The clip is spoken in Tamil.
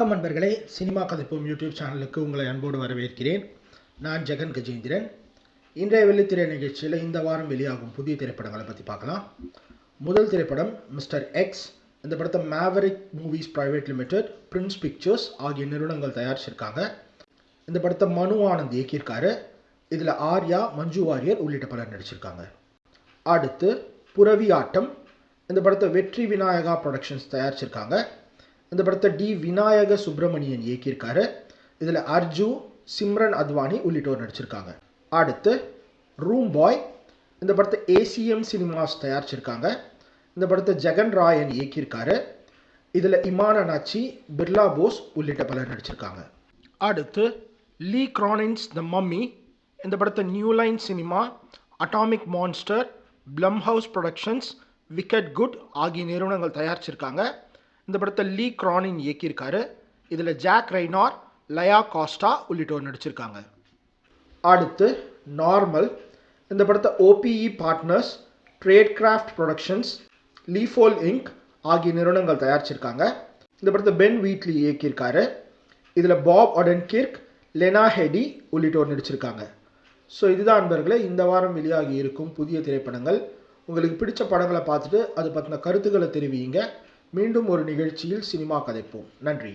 வணக்கம் நண்பர்களே, சினிமா கதைப்போம் யூடியூப் சேனலுக்கு உங்களை அன்போடு வரவேற்கிறேன். நான் ஜெகன் கஜேந்திரன். இன்றைய வெள்ளித்திரை நிகழ்ச்சியில் இந்த வாரம் வெளியாகும் புதிய திரைப்படங்களை பற்றி பார்க்கலாம். முதல் திரைப்படம் மிஸ்டர் எக்ஸ். இந்த படத்தை Maverick movies private limited, Prince pictures ஆகிய நிறுவனங்கள் தயாரிச்சிருக்காங்க. இந்த படத்தை மனு ஆனந்த் இயக்கியிருக்காரு. இதில் ஆர்யா, மஞ்சு வாரியர் உள்ளிட்ட பலர் நடிச்சிருக்காங்க. அடுத்து புரவி ஆட்டம். இந்த படத்தை வெற்றி விநாயகா ப்ரொடக்ஷன்ஸ் தயாரிச்சிருக்காங்க. இந்த படத்தை டி விநாயக சுப்பிரமணியன் இயக்கியிருக்காரு. இதில் அர்ஜு, சிம்ரன் அத்வானி உள்ளிட்டோர் நடிச்சிருக்காங்க. அடுத்து ரூம் பாய். இந்த படத்தை ஏசிஎம் சினிமாஸ் தயாரிச்சிருக்காங்க. இந்த படத்தை ஜெகன் ராயன் இயக்கியிருக்காரு. இதில் இமான் அனாச்சி, பிர்லா போஸ் உள்ளிட்ட பலர் நடிச்சிருக்காங்க. அடுத்து லீ கிரானின்ஸ் த மம்மி. இந்த படத்தை new line cinema, atomic monster, plum house productions, wicket good ஆகிய நிறுவனங்கள் தயாரிச்சிருக்காங்க. இந்த படத்தை லீ கிரானின் இயக்கியிருக்காரு. இதில் ஜாக் ரெய்னார், லயா காஸ்டா உள்ளிட்டோர் நடிச்சிருக்காங்க. அடுத்து நார்மல். இந்த படத்தை OPE partners, trade craft productions, லீஃபோல் இங்க் ஆகிய நிறுவனங்கள் தயாரிச்சிருக்காங்க. இந்த படத்தை பென் வீட்லி இயக்கியிருக்காரு. இதில் பாப் ஒடன்கிர்க், லெனா ஹெடி உள்ளிட்டோர் நடிச்சிருக்காங்க. ஸோ இதுதான் நண்பர்களே இந்த வாரம் வெளியாகி இருக்கும் புதிய திரைப்படங்கள். உங்களுக்கு பிடிச்ச படங்களை பார்த்துட்டு அது பற்றின கருத்துக்களை தெரிவிங்க. மீண்டும் ஒரு நிகழ்ச்சியில் சினிமா கதைப்போம். நன்றி.